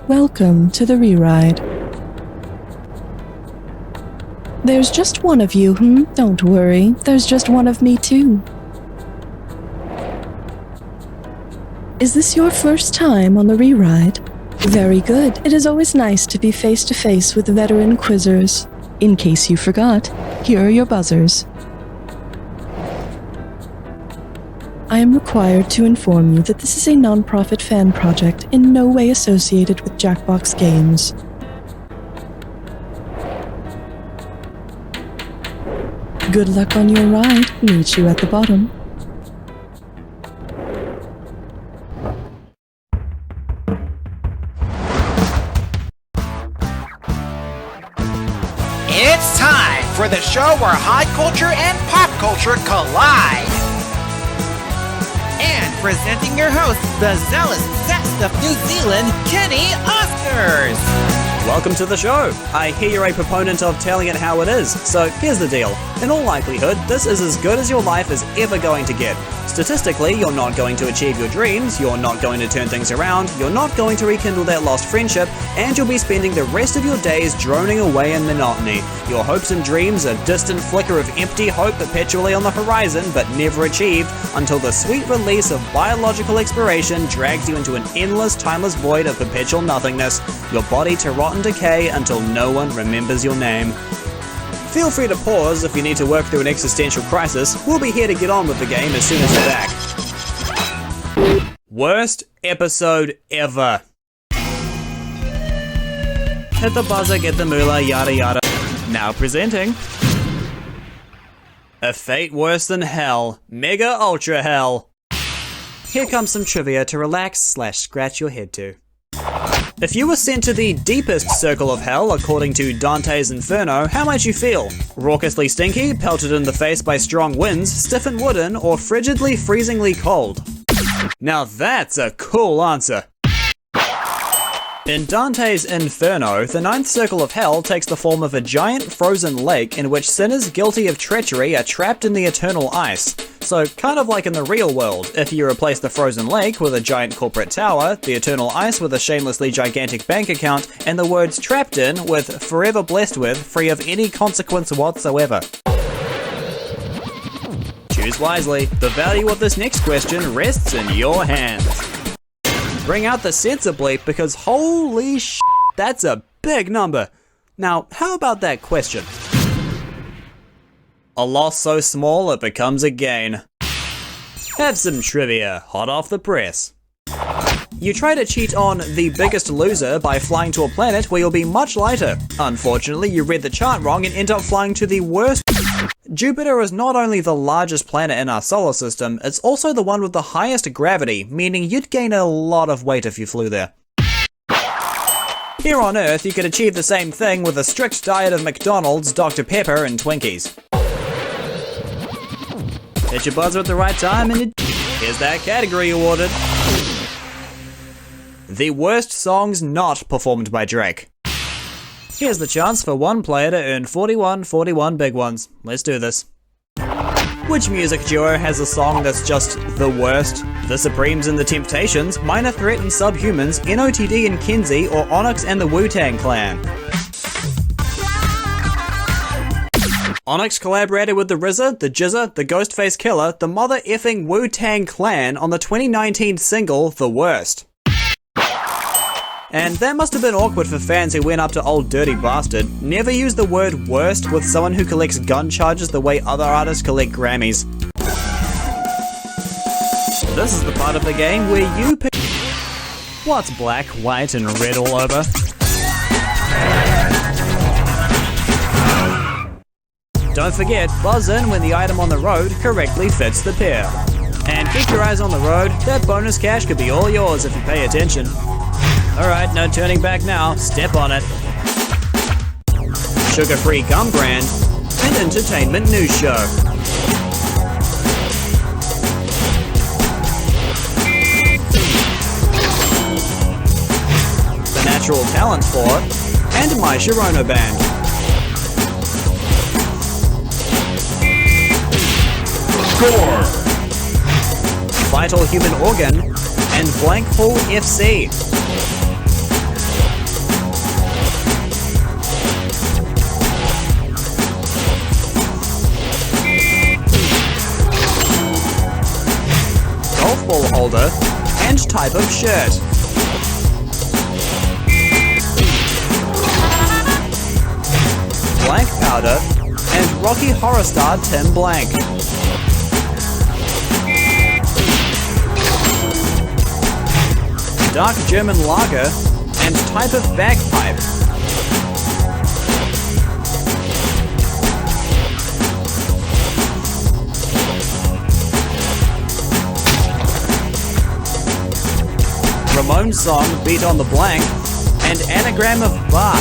Welcome to the re-ride. There's just one of you, Don't worry, there's just one of me too. Is this your first time on the re-ride? Very good. It is always nice to be face to face with veteran quizzers. In case you forgot, here are your buzzers. I am required to inform you that this is a non-profit fan project in no way associated with Jackbox Games. Good luck on your ride. Meet you at the bottom. It's time for the show where high culture and pop culture collide. And presenting your host, the zealous zest of New Zealand, Kenny Oscars. Welcome to the show. I hear you're a proponent of telling it how it is, so here's the deal. In all likelihood, this is as good as your life is ever going to get. Statistically, you're not going to achieve your dreams, you're not going to turn things around, you're not going to rekindle that lost friendship, and you'll be spending the rest of your days droning away in monotony. Your hopes and dreams, a distant flicker of empty hope perpetually on the horizon, but never achieved, until the sweet release of biological expiration drags you into an endless, timeless void of perpetual nothingness, your body to rot and decay until no one remembers your name. Feel free to pause if you need to work through an existential crisis. We'll be here to get on with the game as soon as you're back. Worst episode ever. Hit the buzzer, get the moolah, yada yada. Now presenting A Fate Worse Than Hell, Mega Ultra Hell. Here comes some trivia to relax/scratch your head to. If you were sent to the deepest circle of hell, according to Dante's Inferno, how might you feel? Raucously stinky, pelted in the face by strong winds, stiff and wooden, or frigidly freezingly cold? Now that's a cool answer. In Dante's Inferno, the ninth circle of hell takes the form of a giant frozen lake in which sinners guilty of treachery are trapped in the eternal ice. So kind of like in the real world, if you replace the frozen lake with a giant corporate tower, the eternal ice with a shamelessly gigantic bank account, and the words trapped in with forever blessed with, free of any consequence whatsoever. Choose wisely. The value of this next question rests in your hands. Bring out the censor bleep because holy sh*, that's a big number. Now, how about that question? A loss so small it becomes a gain. Have some trivia, hot off the press. You try to cheat on The Biggest Loser by flying to a planet where you'll be much lighter. Unfortunately, you read the chart wrong and end up flying to the worst. Jupiter is not only the largest planet in our solar system, it's also the one with the highest gravity, meaning you'd gain a lot of weight if you flew there. Here on Earth, you could achieve the same thing with a strict diet of McDonald's, Dr. Pepper, and Twinkies. Hit your buzzer at the right time and here's that category awarded. The worst songs not performed by Drake. Here's the chance for one player to earn 41 big ones. Let's do this. Which music duo has a song that's just the worst? The Supremes and the Temptations, Minor Threat and Subhumans, NOTD and Kenzie, or Onyx and the Wu-Tang Clan? Onyx collaborated with the RZA, the Jizza, the Ghostface Killer, the mother effing Wu-Tang Clan on the 2019 single, The Worst. And that must have been awkward for fans who went up to Old Dirty Bastard. Never use the word worst with someone who collects gun charges the way other artists collect Grammys. This is the part of the game where you pick what's black, white, and red all over. Don't forget, buzz in when the item on the road correctly fits the pair. And keep your eyes on the road, that bonus cash could be all yours if you pay attention. Alright, no turning back now, step on it. Sugar-free gum brand, an entertainment news show. The natural talent for, and My Sharona Band. Score! Vital Human Organ, and Blank Pool FC. golf ball holder, and type of shirt. Blank powder, and Rocky Horror star Tim Blank. Dark German lager, and type of bagpipe. Ramones song Beat on the Blank, and anagram of Bart.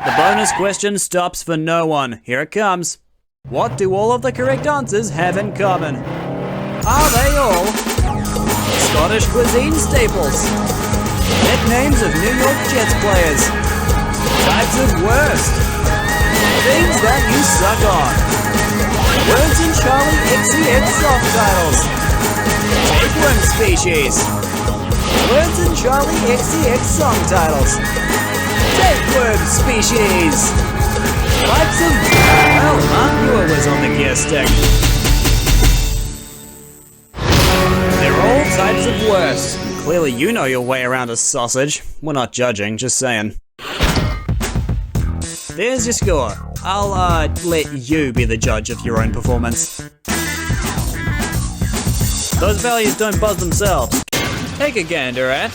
The bonus question stops for no one. Here it comes. What do all of the correct answers have in common? Are they all Scottish cuisine staples, nicknames of New York Jets players, types of worst, things that you suck on, words in Charlie XCX soft titles, tapeworm species, words in Charlie XCX song titles, tapeworm species, types of... Well, Mark Muir was on the gear stick. They're all types of worst. Clearly you know your way around a sausage. We're not judging, just saying. There's your score. I'll, let you be the judge of your own performance. Those values don't buzz themselves. Take a gander at...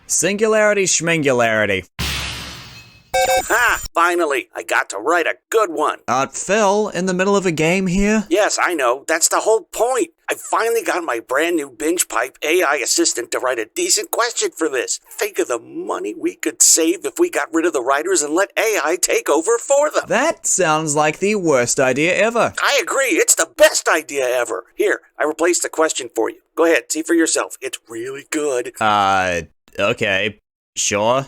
Singularity Schmingularity. Ha! Finally, I got to write a good one. Phil, in the middle of a game here? Yes, I know. That's the whole point. I finally got my brand new binge pipe AI assistant to write a decent question for this. Think of the money we could save if we got rid of the writers and let AI take over for them. That sounds like the worst idea ever. I agree. It's the best idea ever. Here, I replaced the question for you. Go ahead, see for yourself. It's really good. Okay. Sure.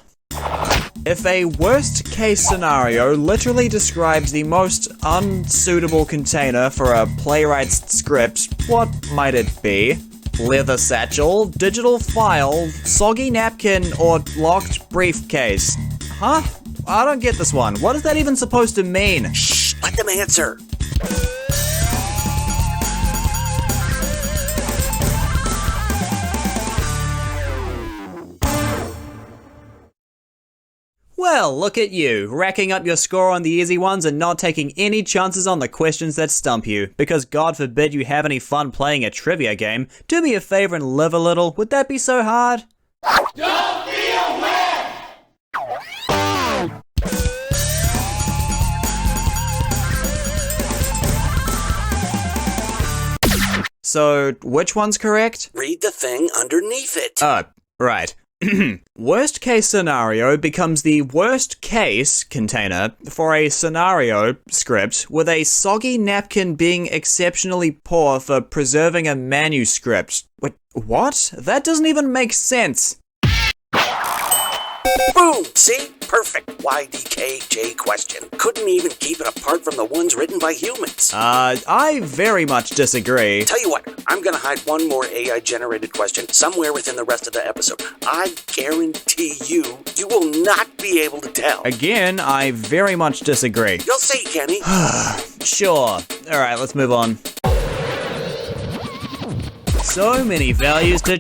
If a worst-case scenario literally describes the most unsuitable container for a playwright's script, what might it be? Leather satchel, digital file, soggy napkin, or locked briefcase? Huh? I don't get this one. What is that even supposed to mean? Shh, let them answer. Well, look at you, racking up your score on the easy ones and not taking any chances on the questions that stump you, because God forbid you have any fun playing a trivia game. Do me a favor and live a little. Would that be so hard? Don't be a wimp! So, which one's correct? Read the thing underneath it. Right. Worst case scenario becomes the worst case container for a scenario script with a soggy napkin being exceptionally poor for preserving a manuscript. Wait, what? That doesn't even make sense. Boom! See? Perfect YDKJ question. Couldn't even keep it apart from the ones written by humans. I very much disagree. Tell you what, I'm gonna hide one more AI-generated question somewhere within the rest of the episode. I guarantee you will not be able to tell. Again, I very much disagree. You'll see, Kenny. Sure. Alright, let's move on. So many values to...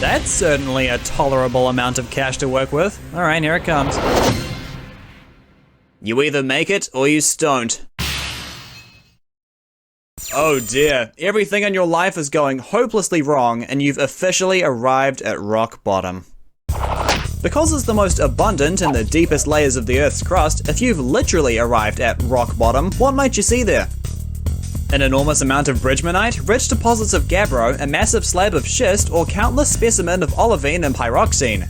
That's certainly a tolerable amount of cash to work with. Alright, here it comes. You either make it or you don't. Oh dear, everything in your life is going hopelessly wrong and you've officially arrived at rock bottom. Because it's the most abundant in the deepest layers of the Earth's crust, if you've literally arrived at rock bottom, what might you see there? An enormous amount of bridgmanite, rich deposits of gabbro, a massive slab of schist, or countless specimens of olivine and pyroxene.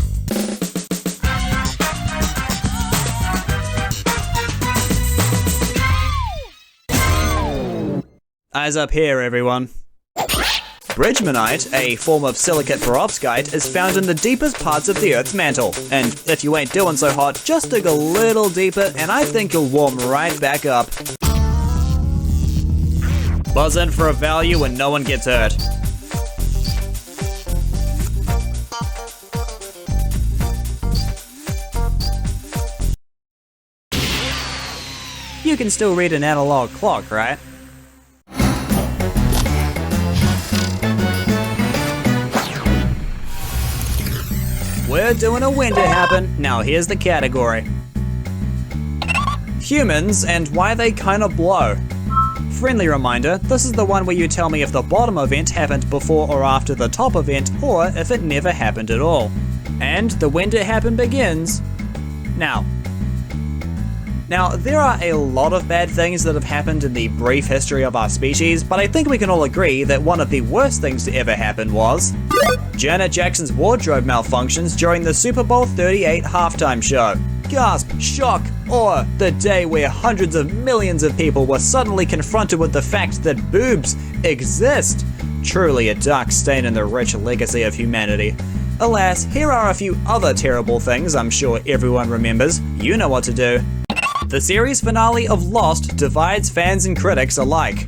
Eyes up here, everyone. Bridgmanite, a form of silicate perovskite, is found in the deepest parts of the Earth's mantle. And if you ain't doing so hot, just dig a little deeper and I think you'll warm right back up. Buzz in for a value and no one gets hurt. you can still read an analog clock, right? We're doing a when did happen. Now here's the category. Humans and why they kinda blow. Friendly reminder, this is the one where you tell me if the bottom event happened before or after the top event, or if it never happened at all. And the when did happen begins now. Now, there are a lot of bad things that have happened in the brief history of our species, but I think we can all agree that one of the worst things to ever happen was Janet Jackson's wardrobe malfunctions during the Super Bowl 38 halftime show. Gasp, shock, or the day where hundreds of millions of people were suddenly confronted with the fact that boobs exist. Truly a dark stain in the rich legacy of humanity. Alas, here are a few other terrible things I'm sure everyone remembers. You know what to do. The series finale of Lost divides fans and critics alike.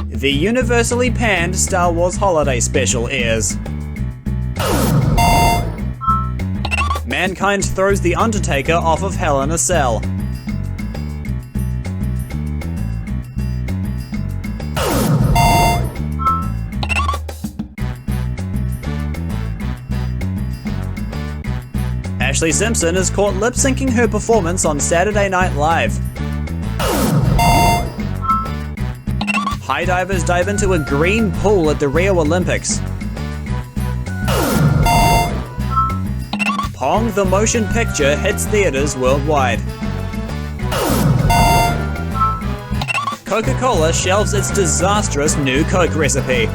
The universally panned Star Wars Holiday Special airs. Mankind throws The Undertaker off of Hell in a Cell. Ashley Simpson is caught lip-syncing her performance on Saturday Night Live. High divers dive into a green pool at the Rio Olympics. Pong the Motion Picture hits theaters worldwide. Coca-Cola shelves its disastrous new Coke recipe.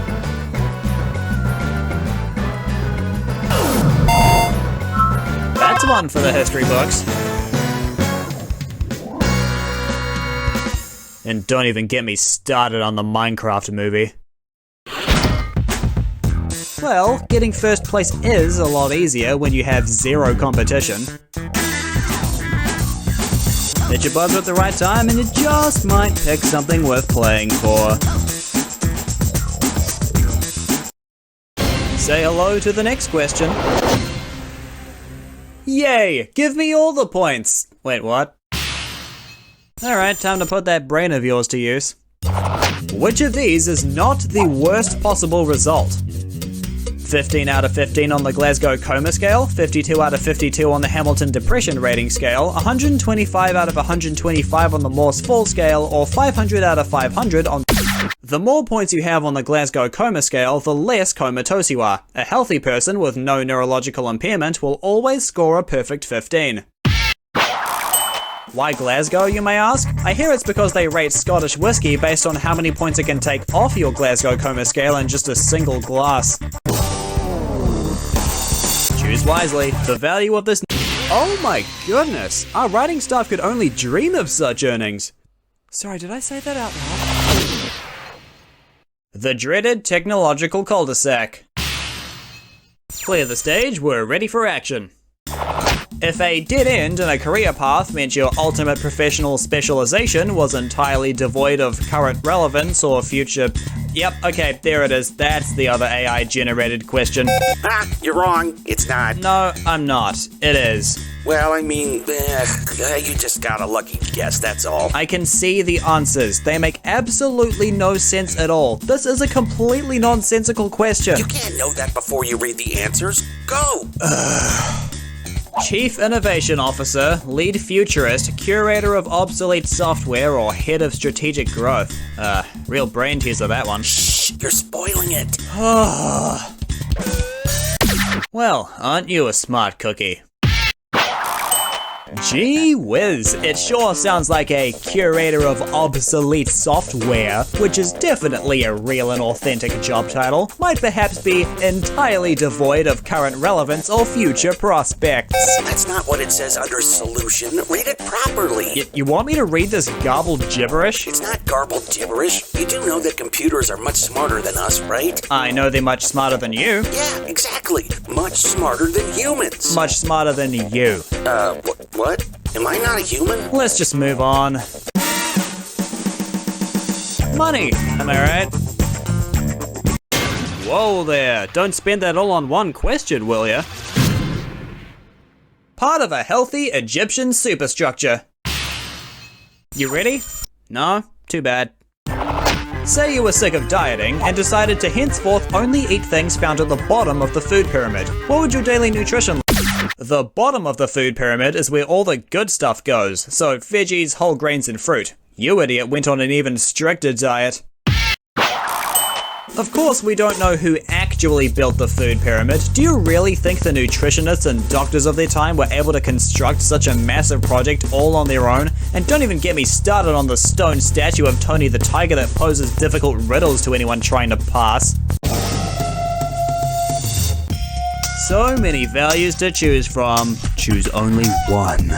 That's one for the history books. And don't even get me started on the Minecraft movie. Well, getting first place is a lot easier when you have zero competition. Hit your buzzer at the right time and you just might pick something worth playing for. Say hello to the next question. Yay! Give me all the points! Wait, what? Alright, time to put that brain of yours to use. Which of these is not the worst possible result? 15 out of 15 on the Glasgow Coma Scale, 52 out of 52 on the Hamilton Depression Rating Scale, 125 out of 125 on the Morse Fall Scale, or 500 out of 500 on... The more points you have on the Glasgow Coma Scale, the less comatose you are. A healthy person with no neurological impairment will always score a perfect 15. Why Glasgow, you may ask? I hear it's because they rate Scottish whiskey based on how many points it can take off your Glasgow Coma Scale in just a single glass. Choose wisely. The value of this... Oh my goodness! Our writing staff could only dream of such earnings. Sorry, did I say that out loud? The dreaded technological cul-de-sac. Clear the stage, we're ready for action. If a dead end in a career path meant your ultimate professional specialization was entirely devoid of current relevance or future... Yep, okay, there it is. That's the other AI-generated question. You're wrong. It's not. No, I'm not. It is. Well, I mean, you just got a lucky guess, that's all. I can see the answers. They make absolutely no sense at all. This is a completely nonsensical question. You can't know that before you read the answers. Go! Chief Innovation Officer, Lead Futurist, Curator of Obsolete Software, or Head of Strategic Growth. Real brain teaser that one. Shh, you're spoiling it. Well, aren't you a smart cookie? Gee whiz, it sure sounds like a curator of obsolete software, which is definitely a real and authentic job title, might perhaps be entirely devoid of current relevance or future prospects. That's not what it says under solution. Read it properly. You want me to read this garbled gibberish? It's not garbled gibberish. You do know that computers are much smarter than us, right? I know they're much smarter than you. Yeah, exactly. Much smarter than humans. Much smarter than you. What? Am I not a human? Let's just move on. Money, am I right? Whoa there, don't spend that all on one question, will ya? part of a healthy Egyptian superstructure. You ready? No? Too bad. Say you were sick of dieting and decided to henceforth only eat things found at the bottom of the food pyramid. What would your daily nutrition look like? The bottom of the food pyramid is where all the good stuff goes, so veggies, whole grains, and fruit. You idiot went on an even stricter diet. Of course, we don't know who actually built the food pyramid. Do you really think the nutritionists and doctors of their time were able to construct such a massive project all on their own? And don't even get me started on the stone statue of Tony the Tiger that poses difficult riddles to anyone trying to pass. So many values to choose from. Choose only one.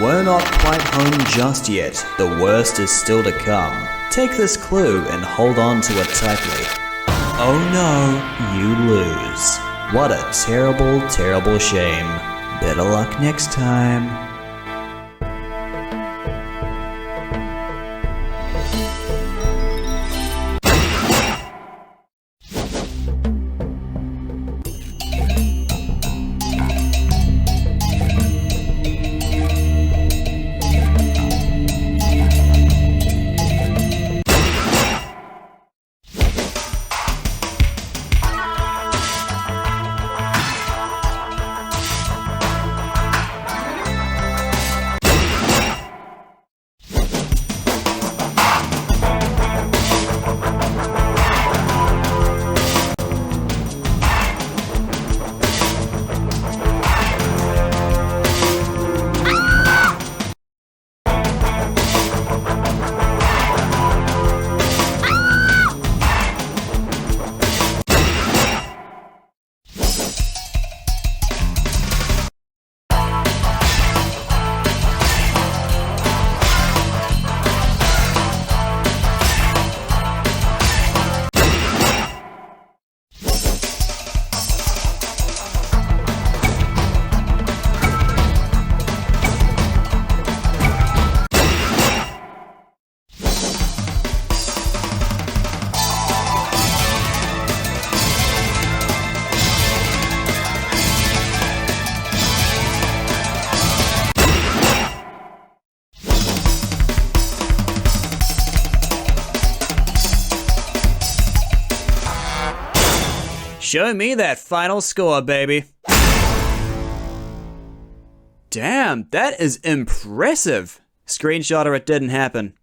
We're not quite home just yet. The worst is still to come. Take this clue and hold on to it tightly. Oh no, you lose. What a terrible, terrible shame. Better luck next time. Show me that final score, baby. Damn, that is impressive. Screenshot or it didn't happen.